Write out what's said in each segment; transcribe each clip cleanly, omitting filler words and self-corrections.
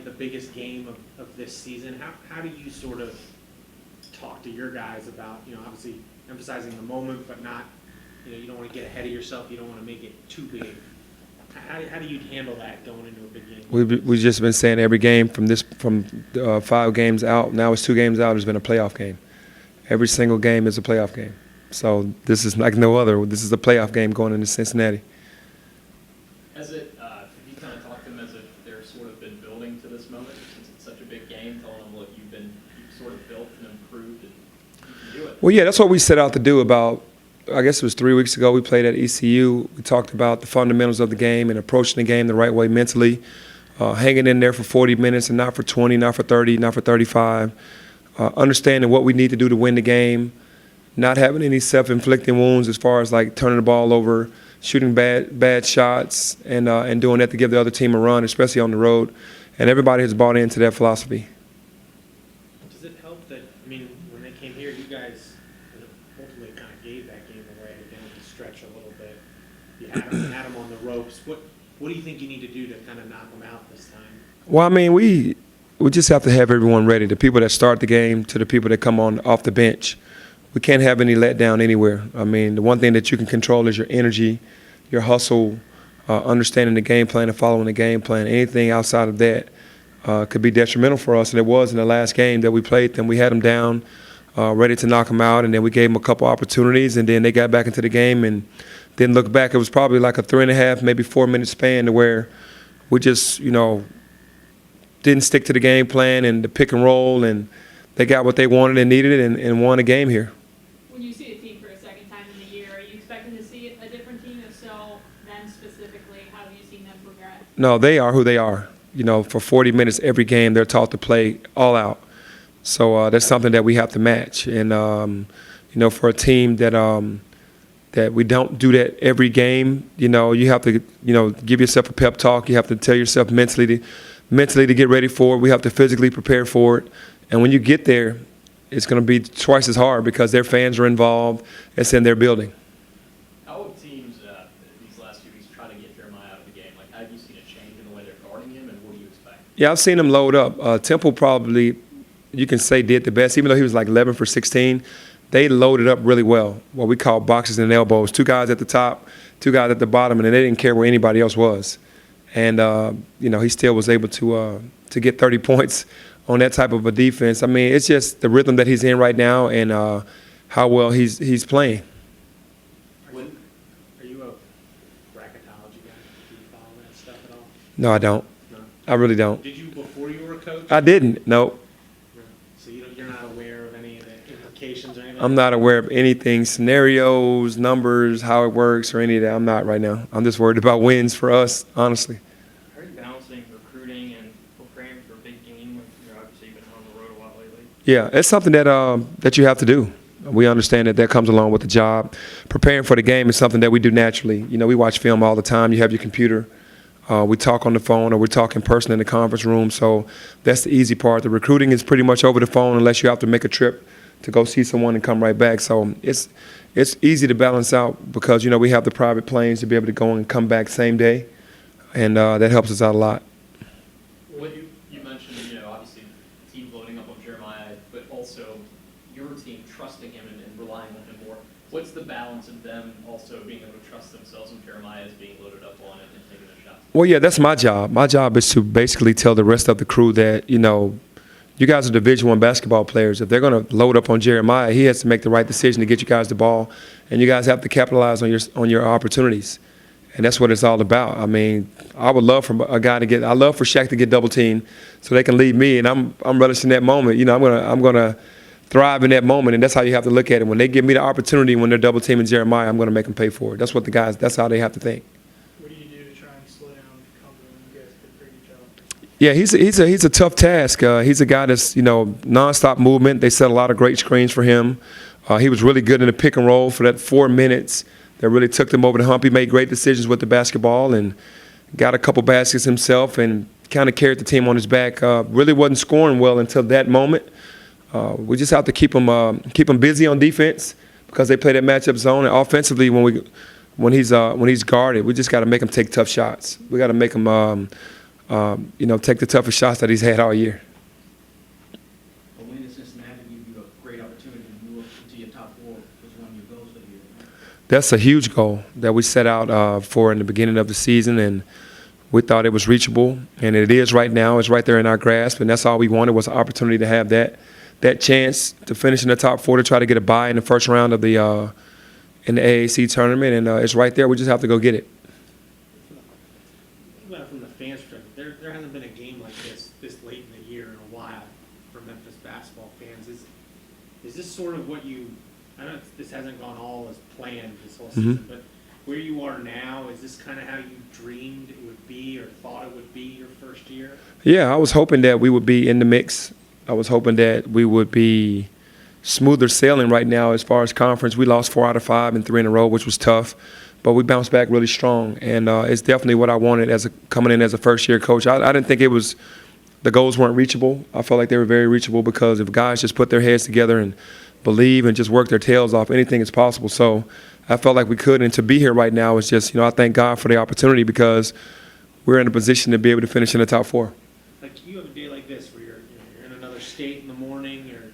like the biggest game of this season. How do you sort of talk to your guys about, obviously emphasizing the moment, but not, you don't want to get ahead of yourself. You don't want to make it too big. How do you handle that going into a big game? We've just been saying every game from 5 games out, now it's 2 games out, has been a playoff game. Every single game is a playoff game. So this is like no other. This is a playoff game going into Cincinnati. Have you kind of talked to them as if they're sort of been building to this moment since it's such a big game, telling them, look, you've sort of built and improved and you can do it? Well, yeah, that's what we set out to do about, I guess it was 3 weeks ago. We played at ECU. We talked about the fundamentals of the game and approaching the game the right way mentally, hanging in there for 40 minutes and not for 20, not for 30, not for 35, understanding what we need to do to win the game, not having any self-inflicting wounds as far as like turning the ball over, shooting bad shots, and doing that to give the other team a run, especially on the road. And everybody has bought into that philosophy. Does it help that, when they came here, you guys ultimately kind of gave that game away down the stretch a little bit? You had them on the ropes. What do you think you need to do to kind of knock them out this time? Well, we just have to have everyone ready, the people that start the game to the people that come on off the bench. We can't have any letdown anywhere. The one thing that you can control is your energy, your hustle, understanding the game plan and following the game plan. Anything outside of that could be detrimental for us, and it was in the last game that we played them. We had them down, ready to knock them out, and then we gave them a couple opportunities, and then they got back into the game and didn't look back. It was probably like a 3.5, maybe 4-minute span to where we just, didn't stick to the game plan and the pick and roll, and they got what they wanted and needed and won a game here. When you see a team for a second time in the year, are you expecting to see a different team? If so, then specifically, how have you seen them progress? No, they are who they are. For 40 minutes every game, they're taught to play all out. So that's something that we have to match. And, for a team that we don't do that every game, you have to, give yourself a pep talk. You have to tell yourself mentally to get ready for it. We have to physically prepare for it. And when you get there, it's going to be twice as hard because their fans are involved. It's in their building. How have teams these last few weeks try to get Jeremiah out of the game? Have you seen a change in the way they're guarding him, and what do you expect? Yeah, I've seen him load up. Temple probably, you can say, did the best. Even though he was like 11 for 16, they loaded up really well, what we call boxes and elbows. 2 guys at the top, 2 guys at the bottom, and they didn't care where anybody else was. And, he still was able to get 30 points on that type of a defense. It's just the rhythm that he's in right now and how well he's playing. Are you a bracketology guy? Do you follow that stuff at all? No, I don't. No. I really don't. Did you before you were a coach? I didn't. No. So you're not aware of any of the implications or anything? I'm not aware of anything, scenarios, numbers, how it works, or any of that. I'm not right now. I'm just worried about wins for us, honestly. How are you balancing recruiting and preparing for a big game when you're obviously been on the road a lot lately? Yeah, it's something that you have to do. We understand that comes along with the job. Preparing for the game is something that we do naturally. We watch film all the time. You have your computer. We talk on the phone, or we talk in person in the conference room. So that's the easy part. The recruiting is pretty much over the phone unless you have to make a trip to go see someone and come right back. So it's easy to balance out because, we have the private planes to be able to go and come back same day, and that helps us out a lot. What you mentioned, obviously the team loading up on Jeremiah, but also your team trusting him and relying on him more. What's the balance of them also being able to trust themselves when Jeremiah is being loaded up on it and taking their shots? Well, yeah, that's my job. My job is to basically tell the rest of the crew that, you guys are Division I basketball players. If they're going to load up on Jeremiah, he has to make the right decision to get you guys the ball, and you guys have to capitalize on your opportunities. And that's what it's all about. I would love for a guy to get. I love for Shaq to get double teamed so they can leave me, and I'm relishing that moment. I'm gonna thrive in that moment, and that's how you have to look at it. When they give me the opportunity, when they're double teaming Jeremiah, I'm gonna make them pay for it. That's what the guys. That's how they have to think. What do you do to try and slow down the company when you guys get pretty each other? Yeah, he's a tough task. He's a guy that's nonstop movement. They set a lot of great screens for him. He was really good in the pick and roll for that 4 minutes. That really took them over the hump. He made great decisions with the basketball and got a couple baskets himself and kind of carried the team on his back. Really wasn't scoring well until that moment. We just have to keep him busy on defense because they play that matchup zone. And offensively, when he's guarded, we just got to make him take tough shots. We got to make him take the toughest shots that he's had all year. A win in Cincinnati gave you a great opportunity to move into your top four, was one of your goals for the year. Right? That's a huge goal that we set out for in the beginning of the season, and we thought it was reachable, and it is right now. It's right there in our grasp, and that's all we wanted was an opportunity to have that chance to finish in the top four to try to get a bye in the first round of the in the AAC tournament, and it's right there. We just have to go get it. Think about it from the fans' perspective. There hasn't been a game like this late in the year in a while for Memphis basketball fans. Is this sort of what you? I know this hasn't gone all as planned this whole season, but where you are now, is this kind of how you dreamed it would be or thought it would be your first year? Yeah, I was hoping that we would be in the mix. I was hoping that we would be smoother sailing right now as far as conference. We lost 4 out of 5 and 3 in a row, which was tough, but we bounced back really strong, and it's definitely what I wanted coming in as a first-year coach. I didn't think the goals weren't reachable. I felt like they were very reachable because if guys just put their heads together and believe and just work their tails off, anything is possible. So I felt like we could, and to be here right now is just, I thank God for the opportunity because we're in a position to be able to finish in the top 4. Like you have a day like this where you're in another state in the morning, and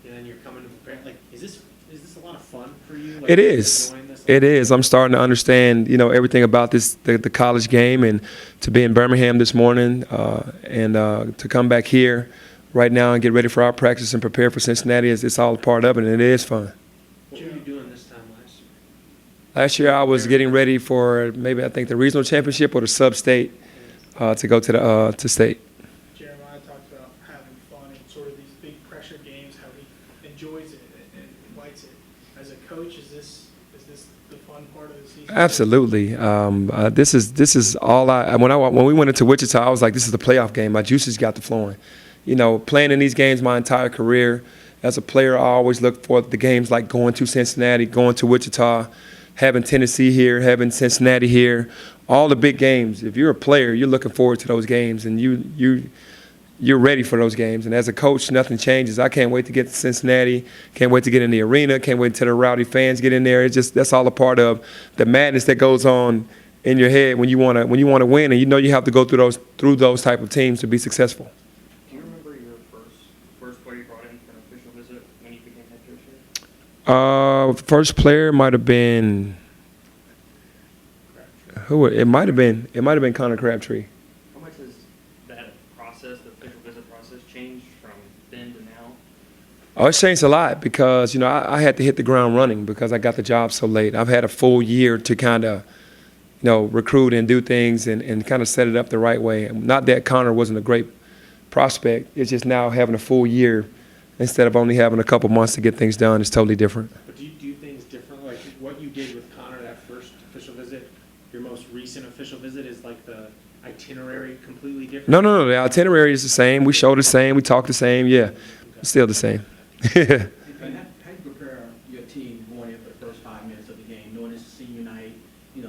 then you're coming to prepare. Like, is this a lot of fun for you? Like, It is. enjoying this? It is. I'm starting to understand, everything about the college game, and to be in Birmingham this morning and to come back here right now and get ready for our practice and prepare for Cincinnati. It's all a part of it, and it is fun. What were you doing this time last year? Last year I was getting ready for maybe I think the regional championship or the sub-state to go to state. Jeremiah talked about having fun and sort of these big pressure games, how he enjoys it and likes it. As a coach, is this the fun part of the season? Absolutely. This is all when we went into Wichita, I was like, this is the playoff game. My juices got to flowing. Playing in these games my entire career. As a player, I always look for the games like going to Cincinnati, going to Wichita, having Tennessee here, having Cincinnati here, all the big games. If you're a player, you're looking forward to those games, and you're ready for those games. And as a coach, nothing changes. I can't wait to get to Cincinnati. Can't wait to get in the arena. Can't wait until the rowdy fans get in there. That's all a part of the madness that goes on in your head when you want to win, and you have to go through those type of teams to be successful. Do you remember your first player you brought in for an official visit when you became head coach here? First player might have been it might have been Connor Crabtree. How much has that process, the official visit process, changed from then to now? Oh, it's changed a lot because, I had to hit the ground running because I got the job so late. I've had a full year to kind of, recruit and do things and kind of set it up the right way. Not that Connor wasn't a great prospect. It's just now having a full year instead of only having a couple months to get things done is totally different. But do you do things differently? Like what you did with Connor that first official visit, your most recent official visit is like the itinerary completely different? No. The itinerary is the same. We show the same. We talk the same. Yeah, it's still the same. And how do you prepare your team going in for the first 5 minutes of the game, knowing it's senior night,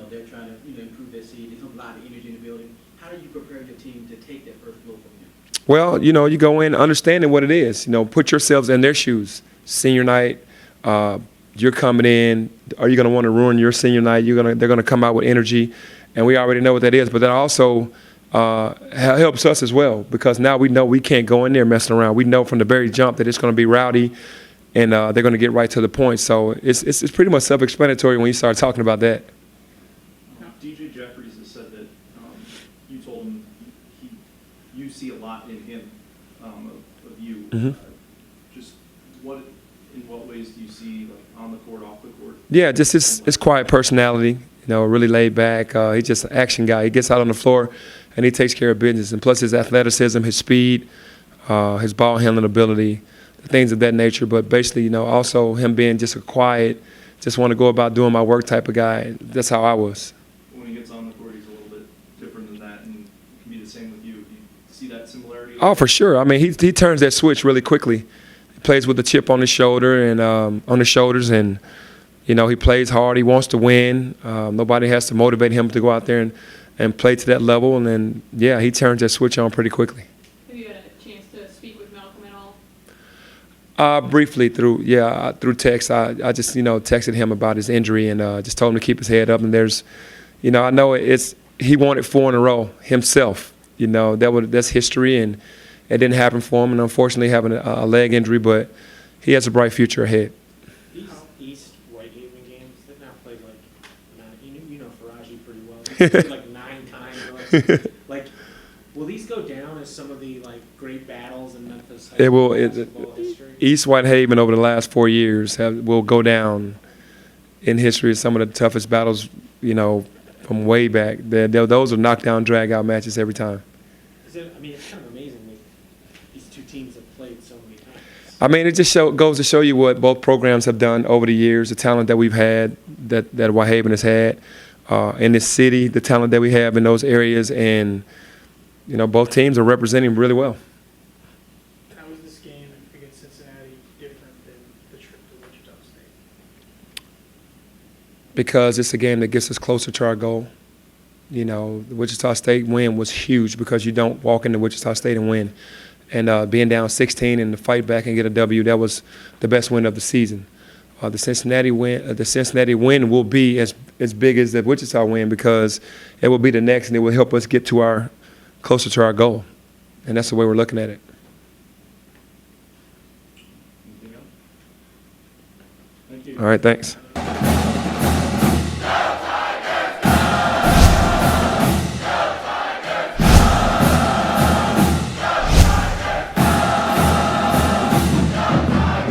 they're trying to improve their seed, there's a lot of energy in the building. How do you prepare your team to take that first blow from you? Well, you go in understanding what it is. Put yourselves in their shoes. Senior night, you're coming in. Are you going to want to ruin your senior night? They're going to come out with energy, and we already know what that is. But that also helps us as well because now we know we can't go in there messing around. We know from the very jump that it's going to be rowdy, and they're going to get right to the point. So it's pretty much self-explanatory when you start talking about that. DJ Jeffries has said that you told him you see a lot in him of you. Mhm. Just in what ways do you see on the court, off the court? Yeah, just his quiet personality. Really laid back. He's just an action guy. He gets out on the floor and he takes care of business. And plus his athleticism, his speed, his ball handling ability, things of that nature. But basically, also him being just a quiet, just want to go about doing my work type of guy. That's how I was. When he gets on the court, he's a little bit different than that, and it can be the same with you. Do you see that similarity? Oh, for sure. I mean, he turns that switch really quickly. He plays with a chip on his shoulder and on his shoulders, and he plays hard. He wants to win. Nobody has to motivate him to go out there and play to that level. And then, yeah, he turns that switch on pretty quickly. Have you had a chance to speak with Malcolm at all? Briefly through text. I just texted him about his injury and just told him to keep his head up. And there's, I know he wanted 4 in a row himself. You know, that's history, and it didn't happen for him, and unfortunately having a leg injury, but he has a bright future ahead. These East Whitehaven games, they've now played like, you know Faraji pretty well. They've played like 9 times. Like, will these go down as some of the like great battles in Memphis high It will. school basketball history? East Whitehaven over the last 4 years will go down in history as some of the toughest battles, you know, from way back. Those are knockdown, drag-out matches every time. I mean, it's kind of amazing that these two teams have played so many times. I mean, it just goes to show you what both programs have done over the years, the talent that we've had, that Whitehaven has had in this city, the talent that we have in those areas, and, you know, both teams are representing really well. How is this game against Cincinnati different than the trip to Wichita State? Because it's a game that gets us closer to our goal. You know, the Wichita State win was huge because you don't walk into Wichita State and win. And being down 16 and to fight back and get a W, that was the best win of the season. The Cincinnati win will be as big as the Wichita win because it will be the next, and it will help us get to closer to our goal. And that's the way we're looking at it. Anything else? Thank you. All right, thanks.